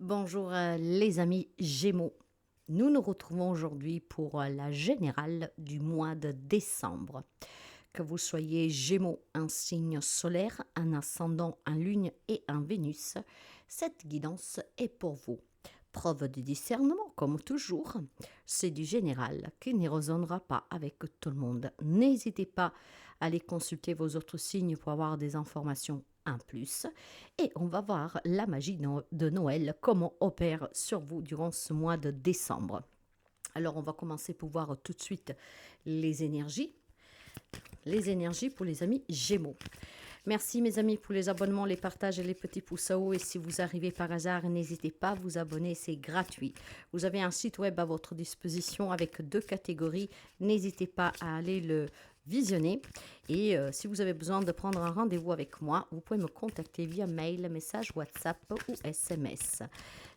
Bonjour les amis Gémeaux. Nous nous retrouvons aujourd'hui pour la générale du mois de décembre. Que vous soyez Gémeaux, un signe solaire, un ascendant, un lune et un Vénus, cette guidance est pour vous. Preuve de discernement, comme toujours, c'est du général qui ne résonnera pas avec tout le monde. N'hésitez pas à aller consulter vos autres signes pour avoir des informations en plus. Et on va voir la magie de Noël, comment opère sur vous durant ce mois de décembre. Alors on va commencer pour voir tout de suite les énergies. Les énergies pour les amis Gémeaux. Merci mes amis pour les abonnements, les partages et les petits pouces à haut. Et si vous arrivez par hasard, n'hésitez pas à vous abonner, c'est gratuit. Vous avez un site web à votre disposition avec 2 catégories. N'hésitez pas à aller le visionner. Et si vous avez besoin de prendre un rendez-vous avec moi, vous pouvez me contacter via mail, message WhatsApp ou SMS.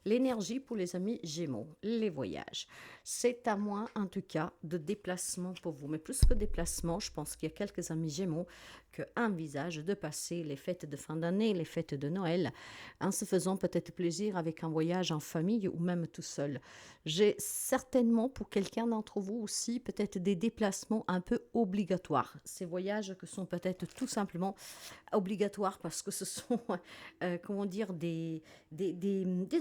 L'énergie pour les amis Gémeaux, les voyages. C'est à moi en tout cas de déplacement pour vous. Mais plus que déplacement, je pense qu'il y a quelques amis Gémeaux qui envisagent de passer les fêtes de fin d'année, les fêtes de Noël, en se faisant peut-être plaisir avec un voyage en famille ou même tout seul. J'ai certainement pour quelqu'un d'entre vous aussi peut-être des déplacements un peu obligatoires. Ces voyages que sont peut-être tout simplement obligatoires parce que ce sont, comment dire, des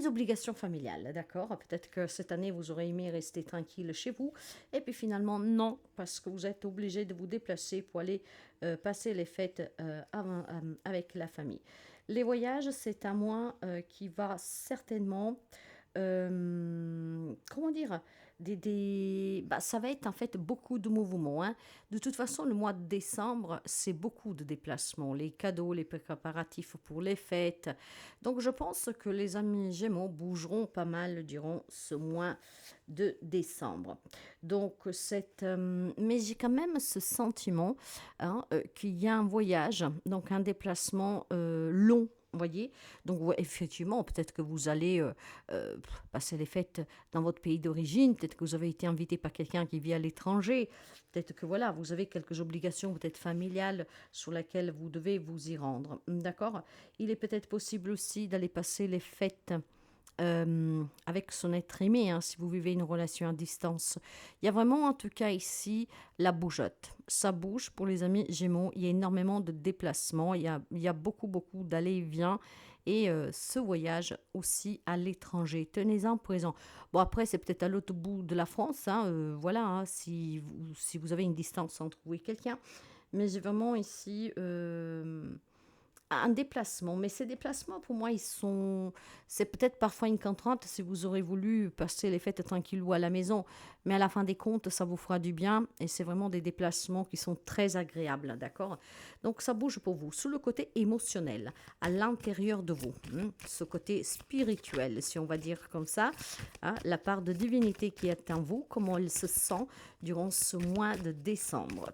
obligations familiales, d'accord? Peut-être que cette année, vous aurez aimé rester tranquille chez vous, et puis finalement, non, parce que vous êtes obligé de vous déplacer pour aller passer les fêtes avec la famille. Les voyages, c'est à moi qui va certainement comment dire, ça va être en fait beaucoup de mouvements, hein. De toute façon, le mois de décembre, c'est beaucoup de déplacements, les cadeaux, les préparatifs pour les fêtes. Donc, je pense que les amis Gémeaux bougeront pas mal durant ce mois de décembre. Donc, mais j'ai quand même ce sentiment hein, qu'il y a un voyage, donc un déplacement long. Vous voyez, donc ouais, effectivement, peut-être que vous allez euh, passer les fêtes dans votre pays d'origine, peut-être que vous avez été invité par quelqu'un qui vit à l'étranger, peut-être que voilà, vous avez quelques obligations peut-être familiales sur lesquelles vous devez vous y rendre. D'accord? Il est peut-être possible aussi d'aller passer les fêtes avec son être aimé, hein, si vous vivez une relation à distance. Il y a vraiment en tout cas ici la bougeotte. Ça bouge pour les amis Gémeaux. Il y a énormément de déplacements. Il y a beaucoup, beaucoup d'allées-et-vient. Et ce voyage aussi à l'étranger. Tenez-en présent. Bon, après, c'est peut-être à l'autre bout de la France. Hein, voilà, hein, si vous avez une distance entre vous et quelqu'un. Mais j'ai vraiment ici un déplacement, mais ces déplacements, pour moi, c'est peut-être parfois une contrainte si vous aurez voulu passer les fêtes tranquillou à la maison, mais à la fin des comptes, ça vous fera du bien et c'est vraiment des déplacements qui sont très agréables, d'accord? Donc ça bouge pour vous, sous le côté émotionnel, à l'intérieur de vous, hein, ce côté spirituel, si on va dire comme ça, hein, la part de divinité qui est en vous, comment elle se sent durant ce mois de décembre.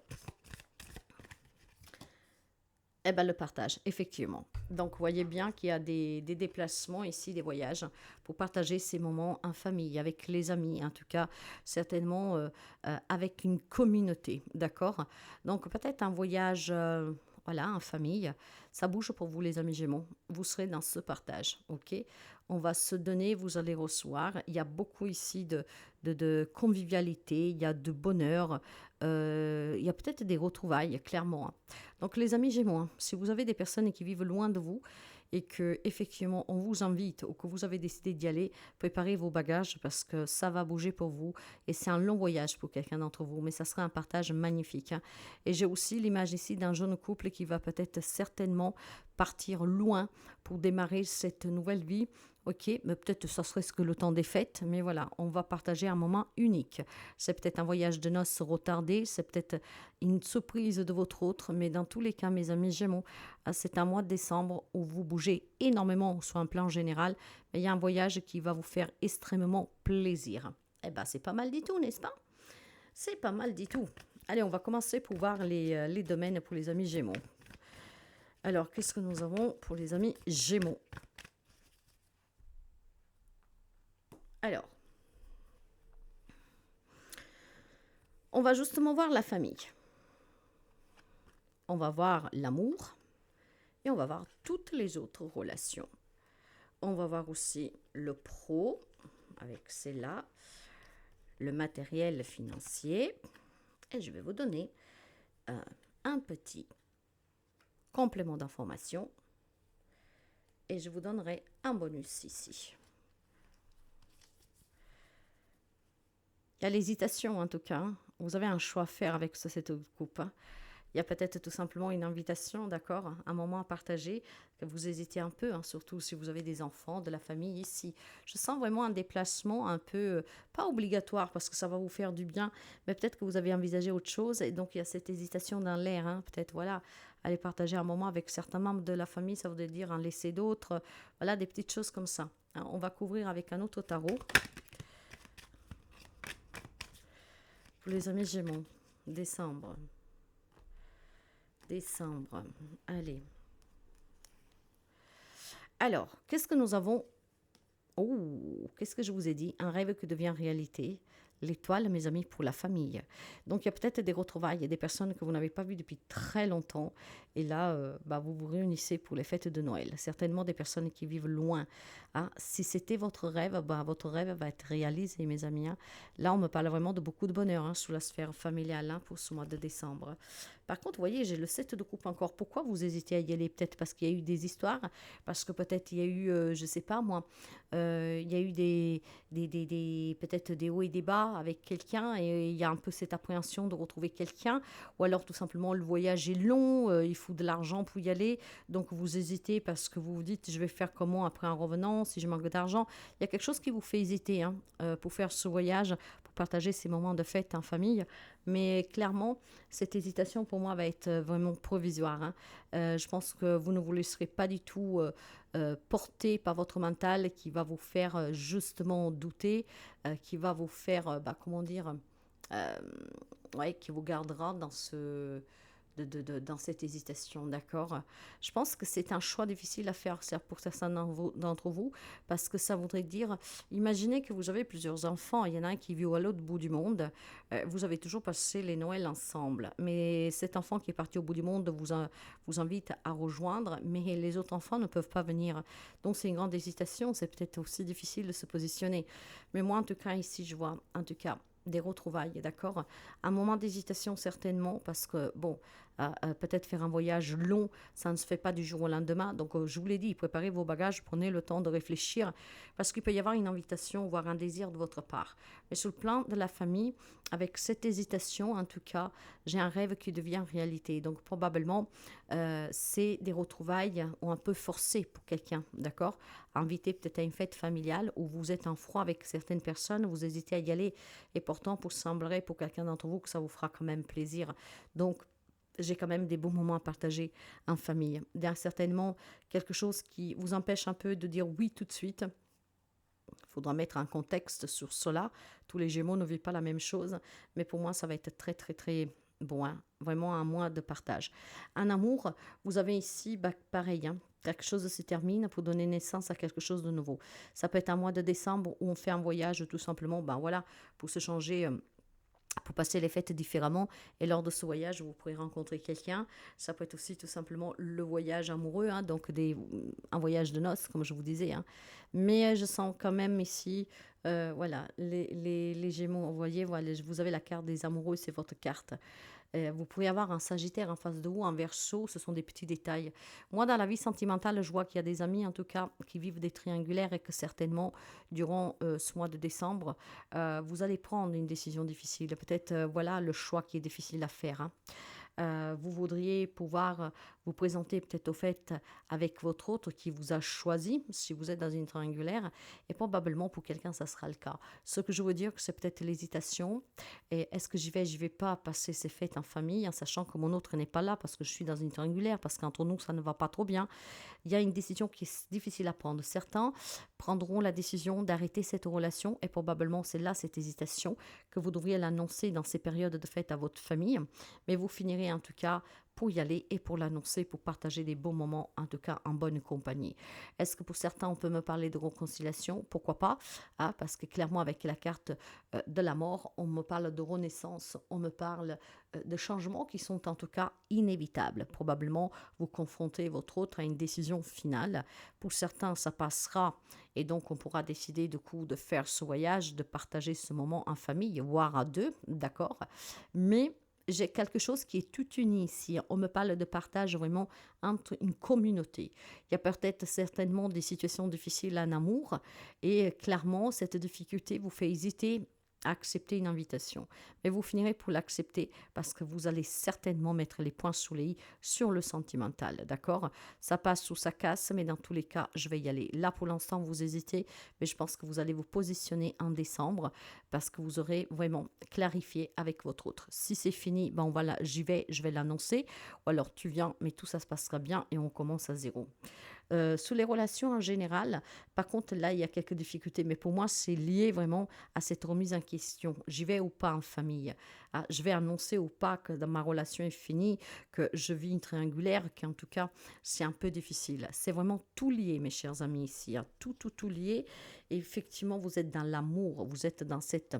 Eh bien, le partage, effectivement. Donc, vous voyez bien qu'il y a des déplacements ici, des voyages, pour partager ces moments en famille, avec les amis, en tout cas, certainement avec une communauté, d'accord? Donc, peut-être un voyage, voilà, en famille, ça bouge pour vous, les amis Gémeaux. Vous serez dans ce partage, ok? On va se donner, vous allez recevoir. Il y a beaucoup ici de convivialité, il y a de bonheur, il y a peut-être des retrouvailles, clairement, hein. Donc les amis Gémeaux, hein, si vous avez des personnes qui vivent loin de vous et que effectivement on vous invite ou que vous avez décidé d'y aller, préparez vos bagages parce que ça va bouger pour vous et c'est un long voyage pour quelqu'un d'entre vous, mais ça sera un partage magnifique, hein. Et j'ai aussi l'image ici d'un jeune couple qui va peut-être certainement partir loin pour démarrer cette nouvelle vie. Ok, mais peut-être ça serait ce que le temps des fêtes, mais voilà, on va partager un moment unique. C'est peut-être un voyage de noces retardé, c'est peut-être une surprise de votre autre, mais dans tous les cas, mes amis Gémeaux, c'est un mois de décembre où vous bougez énormément sur un plan général, mais il y a un voyage qui va vous faire extrêmement plaisir. Eh bien, c'est pas mal du tout, n'est-ce pas? C'est pas mal du tout. Allez, on va commencer pour voir les domaines pour les amis Gémeaux. Alors, qu'est-ce que nous avons pour les amis Gémeaux? Alors, on va justement voir la famille. On va voir l'amour et on va voir toutes les autres relations. on va voir aussi le pro, avec celle-là, le matériel financier. Et je vais vous donner un petit complément d'information. Et je vous donnerai un bonus ici. Il y a l'hésitation en tout cas, hein. Vous avez un choix à faire avec ce set de coupe, hein. Il y a peut-être tout simplement une invitation, d'accord, un moment à partager, que vous hésitez un peu, hein, surtout si vous avez des enfants, de la famille ici. Je sens vraiment un déplacement un peu, pas obligatoire parce que ça va vous faire du bien, mais peut-être que vous avez envisagé autre chose et donc il y a cette hésitation dans l'air, hein, peut-être, voilà, aller partager un moment avec certains membres de la famille, ça voudrait dire en laisser d'autres, voilà, des petites choses comme ça, hein. On va couvrir avec un autre tarot. Pour les amis Gémeaux, décembre. Décembre. Allez. Alors, qu'est-ce que nous avons? Oh, qu'est-ce que je vous ai dit? Un rêve qui devient réalité. L'étoile, mes amis, pour la famille. Donc, il y a peut-être des retrouvailles, il y a des personnes que vous n'avez pas vues depuis très longtemps. Et là, vous vous réunissez pour les fêtes de Noël. Certainement des personnes qui vivent loin. Ah, si c'était votre rêve, votre rêve va être réalisé, mes amis, hein. Là, on me parle vraiment de beaucoup de bonheur, hein, sous la sphère familiale, hein, pour ce mois de décembre. Par contre, vous voyez, j'ai le 7 de coupe encore. Pourquoi vous hésitez à y aller? Peut-être parce qu'il y a eu des histoires, parce que peut-être il y a eu, je ne sais pas moi, il y a eu peut-être des hauts et des bas avec quelqu'un et il y a un peu cette appréhension de retrouver quelqu'un, ou alors tout simplement le voyage est long, il faut de l'argent pour y aller, donc vous hésitez parce que vous vous dites je vais faire comment après en revenant si je manque d'argent. Il y a quelque chose qui vous fait hésiter, hein, pour faire ce voyage, pour partager ces moments de fête en famille, mais clairement cette hésitation pour moi va être vraiment provisoire, hein. Je pense que vous ne vous laisserez pas du tout porté par votre mental qui va vous faire justement douter, qui va vous faire, comment dire, euh, ouais, qui vous gardera dans dans cette hésitation, d'accord? Je pense que c'est un choix difficile à faire pour certains d'entre vous, parce que ça voudrait dire, imaginez que vous avez plusieurs enfants, il y en a un qui vit à l'autre bout du monde, vous avez toujours passé les Noëls ensemble, mais cet enfant qui est parti au bout du monde vous invite à rejoindre, mais les autres enfants ne peuvent pas venir. Donc c'est une grande hésitation, c'est peut-être aussi difficile de se positionner. Mais moi, en tout cas, ici, je vois, en tout cas, des retrouvailles, d'accord? Un moment d'hésitation certainement, parce que, bon, peut-être faire un voyage long, ça ne se fait pas du jour au lendemain. Donc, je vous l'ai dit, préparez vos bagages, prenez le temps de réfléchir, parce qu'il peut y avoir une invitation, voire un désir de votre part. Mais sur le plan de la famille, avec cette hésitation, en tout cas, j'ai un rêve qui devient réalité. Donc, probablement, c'est des retrouvailles ou un peu forcées pour quelqu'un, d'accord? Invité peut-être à une fête familiale où vous êtes en froid avec certaines personnes, vous hésitez à y aller, et pourtant, pour semblerait pour quelqu'un d'entre vous que ça vous fera quand même plaisir. Donc, j'ai quand même des bons moments à partager en famille. Il y a certainement quelque chose qui vous empêche un peu de dire oui tout de suite. Il faudra mettre un contexte sur cela. Tous les Gémeaux ne vivent pas la même chose, mais pour moi, ça va être très, très, très bon, hein. Vraiment un mois de partage. En amour, vous avez ici, pareil, hein, quelque chose se termine pour donner naissance à quelque chose de nouveau. Ça peut être un mois de décembre où on fait un voyage tout simplement, voilà, pour se changer, pour passer les fêtes différemment. Et lors de ce voyage, vous pourrez rencontrer quelqu'un. Ça peut être aussi tout simplement le voyage amoureux, hein, donc un voyage de noces, comme je vous disais, hein. Mais je sens quand même ici, voilà, les Gémeaux, vous voyez, voilà, vous avez la carte des amoureux, c'est votre carte. Vous pourriez avoir un Sagittaire en face de vous, un Verseau, ce sont des petits détails. Moi, dans la vie sentimentale, je vois qu'il y a des amis, en tout cas, qui vivent des triangulaires et que certainement, durant ce mois de décembre, vous allez prendre une décision difficile. Peut-être, voilà, le choix qui est difficile à faire, hein. Vous voudriez pouvoir vous présenter peut-être au fait avec votre autre qui vous a choisi, si vous êtes dans une triangulaire, et probablement pour quelqu'un, ça sera le cas. Ce que je veux dire, c'est peut-être l'hésitation. Et est-ce que j'y vais pas passer ces fêtes en famille, en sachant que mon autre n'est pas là parce que je suis dans une triangulaire, parce qu'entre nous, ça ne va pas trop bien. Il y a une décision qui est difficile à prendre. Certains prendront la décision d'arrêter cette relation et probablement c'est là cette hésitation que vous devriez l'annoncer dans ces périodes de fête à votre famille. Mais vous finirez en tout cas pour y aller et pour l'annoncer, pour partager des bons moments, en tout cas en bonne compagnie. Est-ce que pour certains, on peut me parler de réconciliation? Pourquoi pas? Ah, parce que clairement, avec la carte de la mort, on me parle de renaissance, on me parle de changements qui sont en tout cas inévitables. Probablement, vous confrontez votre autre à une décision finale. Pour certains, ça passera et donc on pourra décider du coup de faire ce voyage, de partager ce moment en famille, voire à deux, d'accord? Mais j'ai quelque chose qui est tout uni ici. On me parle de partage vraiment entre une communauté. Il y a peut-être certainement des situations difficiles en amour et clairement, cette difficulté vous fait hésiter à accepter une invitation. Mais vous finirez pour l'accepter parce que vous allez certainement mettre les points sous les i sur le sentimental, d'accord? Ça passe ou ça casse, mais dans tous les cas, je vais y aller. Là, pour l'instant, vous hésitez, mais je pense que vous allez vous positionner en décembre parce que vous aurez vraiment clarifié avec votre autre. Si c'est fini, ben voilà, j'y vais, je vais l'annoncer. Ou alors tu viens, mais tout ça se passera bien et on commence à zéro. Sous les relations en général, par contre, là, il y a quelques difficultés, mais pour moi, c'est lié vraiment à cette remise en question. J'y vais ou pas en famille? Ah, je vais annoncer ou pas que dans ma relation est finie, que je vis une triangulaire, qu'en tout cas, c'est un peu difficile. C'est vraiment tout lié, mes chers amis, ici. Hein. Tout lié. Et effectivement, vous êtes dans l'amour, vous êtes dans cette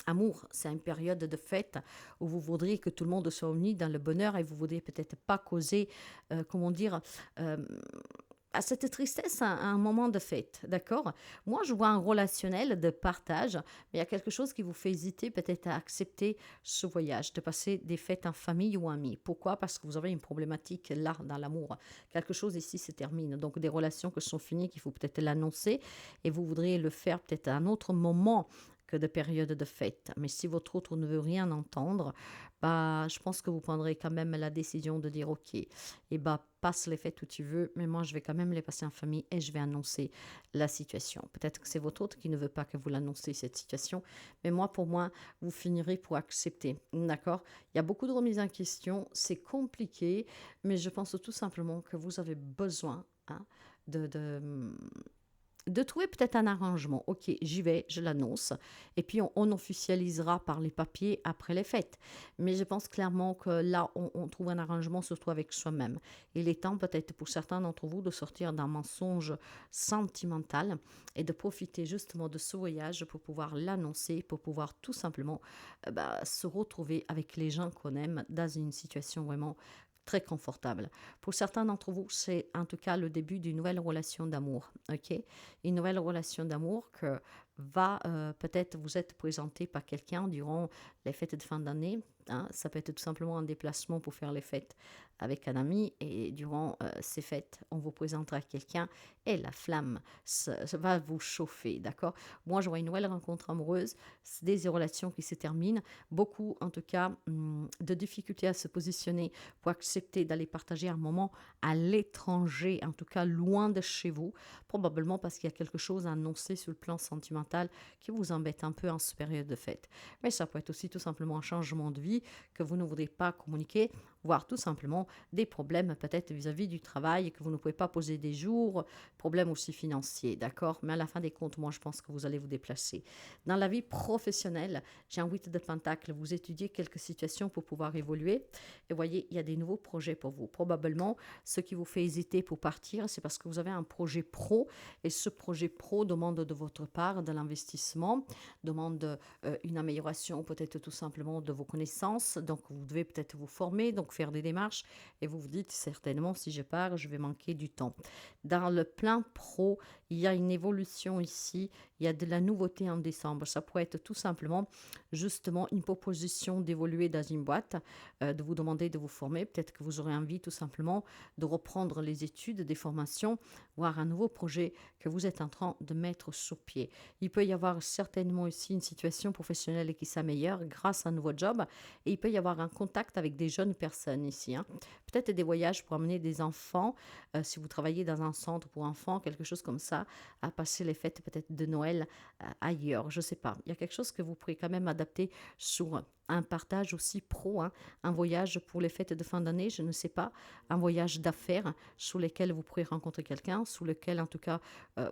amour, c'est une période de fête où vous voudriez que tout le monde soit uni dans le bonheur et vous voudriez peut-être pas causer, comment dire, euh, à cette tristesse à un moment de fête, d'accord? Moi, je vois un relationnel de partage, mais il y a quelque chose qui vous fait hésiter peut-être à accepter ce voyage, de passer des fêtes en famille ou amis. Pourquoi? Parce que vous avez une problématique là, dans l'amour. Quelque chose ici se termine. Donc, des relations que sont finies, qu'il faut peut-être l'annoncer, et vous voudriez le faire peut-être à un autre moment que de période de fête. Mais si votre autre ne veut rien entendre, bah, je pense que vous prendrez quand même la décision de dire ok, et bah, passe les fêtes où tu veux, mais moi je vais quand même les passer en famille et je vais annoncer la situation. Peut-être que c'est votre autre qui ne veut pas que vous l'annoncez cette situation, mais moi pour moi, vous finirez pour accepter, d'accord? Il y a beaucoup de remises en question, c'est compliqué, mais je pense tout simplement que vous avez besoin hein, de trouver peut-être un arrangement. Ok, j'y vais, je l'annonce, et puis on officialisera par les papiers après les fêtes. Mais je pense clairement que là, on trouve un arrangement surtout avec soi-même. Il est temps peut-être pour certains d'entre vous de sortir d'un mensonge sentimental et de profiter justement de ce voyage pour pouvoir l'annoncer, pour pouvoir tout simplement se retrouver avec les gens qu'on aime dans une situation vraiment très confortable. Pour certains d'entre vous, c'est en tout cas le début d'une nouvelle relation d'amour, ok? Une nouvelle relation d'amour que va peut-être vous être présentée par quelqu'un durant les fêtes de fin d'année. Hein. Ça peut être tout simplement un déplacement pour faire les fêtes avec un ami et durant ces fêtes, on vous présentera quelqu'un et la flamme va vous chauffer, d'accord? Moi, je vois une nouvelle rencontre amoureuse, c'est des relations qui se terminent, beaucoup en tout cas de difficultés à se positionner pour accepter d'aller partager un moment à l'étranger, en tout cas loin de chez vous, probablement parce qu'il y a quelque chose à annoncer sur le plan sentimental qui vous embête un peu en cette période de fête. Mais ça peut être aussi tout simplement un changement de vie que vous ne voudrez pas communiquer, voire tout simplement des problèmes peut-être vis-à-vis du travail que vous ne pouvez pas poser des jours, problèmes aussi financiers, d'accord? Mais à la fin des comptes, moi je pense que vous allez vous déplacer. Dans la vie professionnelle, j'ai un 8 de Pentacle, vous étudiez quelques situations pour pouvoir évoluer et voyez, il y a des nouveaux projets pour vous. Probablement, ce qui vous fait hésiter pour partir, c'est parce que vous avez un projet pro et ce projet pro demande de votre part de l'investissement, demande une amélioration peut-être tout simplement de vos connaissances, donc vous devez peut-être vous former, donc faire des démarches et vous vous dites certainement si je pars, je vais manquer du temps. Dans le plan pro, il y a une évolution ici, il y a de la nouveauté en décembre. Ça pourrait être tout simplement justement une proposition d'évoluer dans une boîte, de vous demander de vous former. Peut-être que vous aurez envie tout simplement de reprendre les études, des formations, voire un nouveau projet que vous êtes en train de mettre sur pied. Il peut y avoir certainement aussi une situation professionnelle qui s'améliore grâce à un nouveau job et il peut y avoir un contact avec des jeunes personnes ici. Hein. Peut-être des voyages pour amener des enfants, si vous travaillez dans un centre pour enfants, quelque chose comme ça, à passer les fêtes peut-être de Noël Noël ailleurs, je ne sais pas. Il y a quelque chose que vous pourrez quand même adapter sur un partage aussi pro, hein, un voyage pour les fêtes de fin d'année, je ne sais pas, un voyage d'affaires sur lesquels vous pourrez rencontrer quelqu'un, sur lequel en tout cas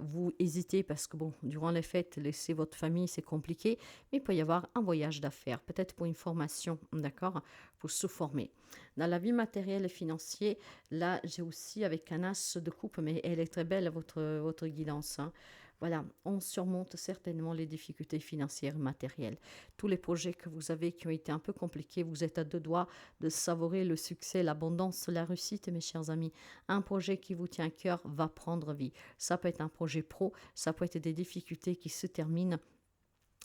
vous hésitez parce que bon, durant les fêtes, laisser votre famille, c'est compliqué, mais il peut y avoir un voyage d'affaires, peut-être pour une formation, d'accord, pour se former. Dans la vie matérielle et financière, là, j'ai aussi avec un as de coupe, mais elle est très belle, votre guidance, hein. Voilà, on surmonte certainement les difficultés financières et matérielles. Tous les projets que vous avez qui ont été un peu compliqués, vous êtes à deux doigts de savourer le succès, l'abondance, la réussite, mes chers amis. Un projet qui vous tient à cœur va prendre vie. Ça peut être un projet pro, ça peut être des difficultés qui se terminent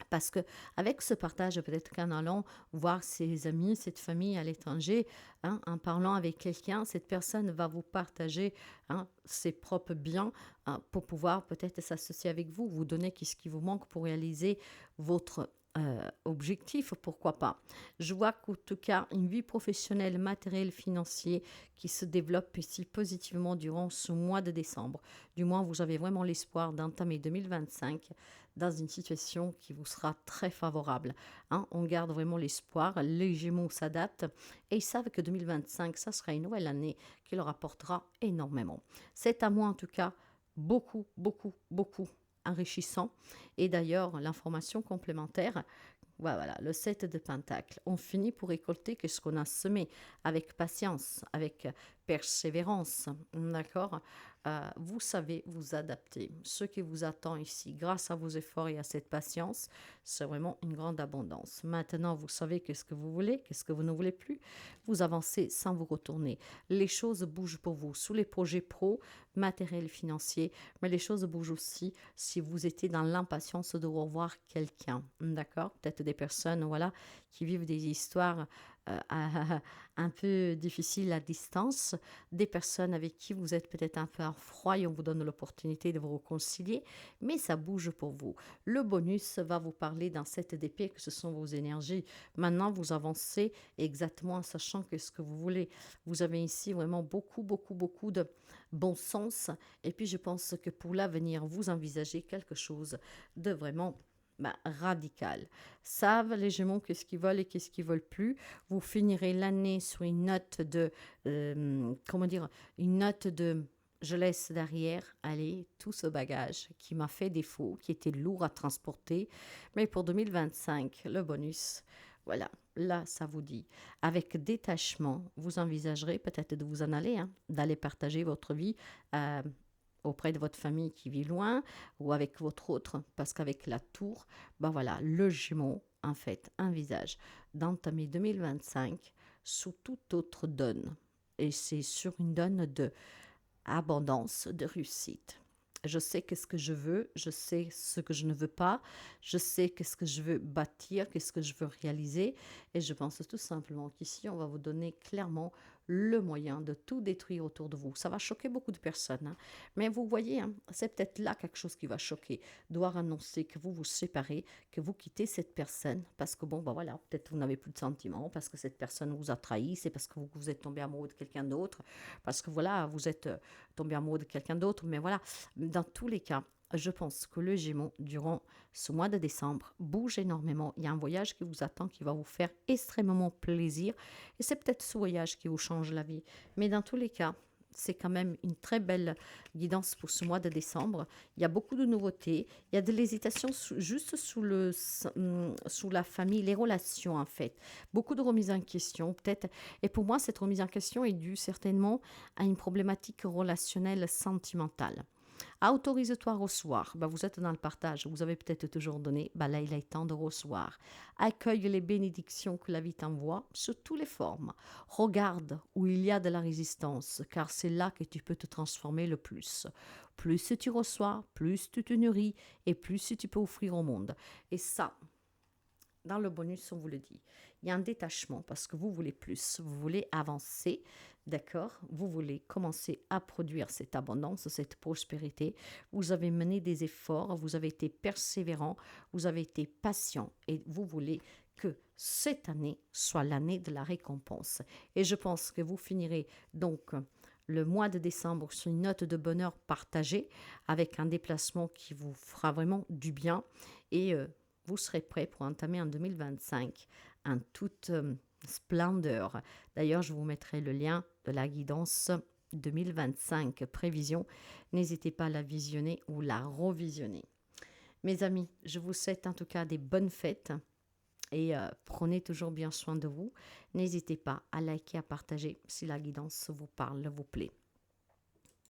parce que avec ce partage, peut-être qu'en allant voir ses amis, cette famille à l'étranger, hein, en parlant avec quelqu'un, cette personne va vous partager, hein, ses propres biens, hein, pour pouvoir peut-être s'associer avec vous, vous donner ce qui vous manque pour réaliser votre objectif, pourquoi pas. Je vois qu'en tout cas, une vie professionnelle, matérielle, financière qui se développe ici positivement durant ce mois de décembre. Du moins, vous avez vraiment l'espoir d'entamer 2025 dans une situation qui vous sera très favorable, hein. On garde vraiment l'espoir, les Gémeaux s'adaptent et ils savent que 2025, ça sera une nouvelle année qui leur apportera énormément. C'est à moi en tout cas beaucoup, beaucoup, beaucoup enrichissant. Et d'ailleurs, l'information complémentaire, voilà, le 7 de Pentacle. On finit pour récolter que ce qu'on a semé avec patience, avec persévérance, d'accord. Vous savez vous adapter. Ce qui vous attend ici, grâce à vos efforts et à cette patience, c'est vraiment une grande abondance. Maintenant, vous savez qu'est-ce que vous voulez, qu'est-ce que vous ne voulez plus. Vous avancez sans vous retourner. Les choses bougent pour vous sous les projets pro, matériels, financiers, mais les choses bougent aussi si vous étiez dans l'impatience de revoir quelqu'un, d'accord. Peut-être des personnes, voilà, qui vivent des histoires un peu difficiles à distance, des personnes avec qui vous êtes peut-être un peu en froid et on vous donne l'opportunité de vous réconcilier, mais ça bouge pour vous. Le bonus va vous parler dans cette d'épée que ce sont vos énergies. Maintenant, vous avancez exactement en sachant que ce que vous voulez. Vous avez ici vraiment beaucoup, beaucoup, beaucoup de bon sens. Et puis, je pense que pour l'avenir, vous envisagez quelque chose de vraiment radical. Savent les Gémeaux qu'est-ce qu'ils veulent et qu'est-ce qu'ils veulent plus. Vous finirez l'année sur une note de, comment dire, une note de je laisse derrière aller tout ce bagage qui m'a fait défaut, qui était lourd à transporter. Mais pour 2025, le bonus, voilà, là, ça vous dit. Avec détachement, vous envisagerez peut-être de vous en aller, hein, d'aller partager votre vie auprès de votre famille qui vit loin ou avec votre autre, parce qu'avec la tour, ben voilà, le Gémeaux, en fait, envisage d'entamer 2025 sous toute autre donne. Et c'est sur une donne de abondance, de réussite. Je sais qu'est-ce que je veux, je sais ce que je ne veux pas, je sais qu'est-ce que je veux bâtir, qu'est-ce que je veux réaliser. Et je pense tout simplement qu'ici, on va vous donner clairement le moyen de tout détruire autour de vous. Ça va choquer beaucoup de personnes, hein. Mais vous voyez, hein, c'est peut-être là quelque chose qui va choquer. Doit annoncer que vous vous séparez, que vous quittez cette personne, parce que bon, ben voilà, peut-être vous n'avez plus de sentiments, parce que cette personne vous a trahi, c'est parce que vous êtes tombé amoureux de quelqu'un d'autre, parce que voilà, vous êtes tombé amoureux de quelqu'un d'autre, mais voilà, dans tous les cas, je pense que le Gémeaux, durant ce mois de décembre, bouge énormément. Il y a un voyage qui vous attend, qui va vous faire extrêmement plaisir. Et c'est peut-être ce voyage qui vous change la vie. Mais dans tous les cas, c'est quand même une très belle guidance pour ce mois de décembre. Il y a beaucoup de nouveautés. Il y a de l'hésitation juste sous la famille, les relations en fait. Beaucoup de remises en question peut-être. Et pour moi, cette remise en question est due certainement à une problématique relationnelle sentimentale. Autorise-toi à recevoir. Vous êtes dans le partage. Vous avez peut-être toujours donné. Là, il est temps de recevoir. Accueille les bénédictions que la vie t'envoie sous toutes les formes. Regarde où il y a de la résistance, car c'est là que tu peux te transformer le plus. Plus tu reçois, plus tu te nourris et plus tu peux offrir au monde. Et ça, dans le bonus, on vous le dit. Il y a un détachement parce que vous voulez plus, vous voulez avancer, d'accord. Vous voulez commencer à produire cette abondance, cette prospérité. Vous avez mené des efforts, vous avez été persévérant, vous avez été patient et vous voulez que cette année soit l'année de la récompense. Et je pense que vous finirez donc Le mois de décembre, c'est une note de bonheur partagée avec un déplacement qui vous fera vraiment du bien et vous serez prêt pour entamer en 2025 en toute splendeur. D'ailleurs, je vous mettrai le lien de la guidance 2025 prévision. N'hésitez pas à la visionner ou la revisionner. Mes amis, je vous souhaite en tout cas des bonnes fêtes et prenez toujours bien soin de vous. N'hésitez pas à liker, à partager si la guidance vous parle, vous plaît.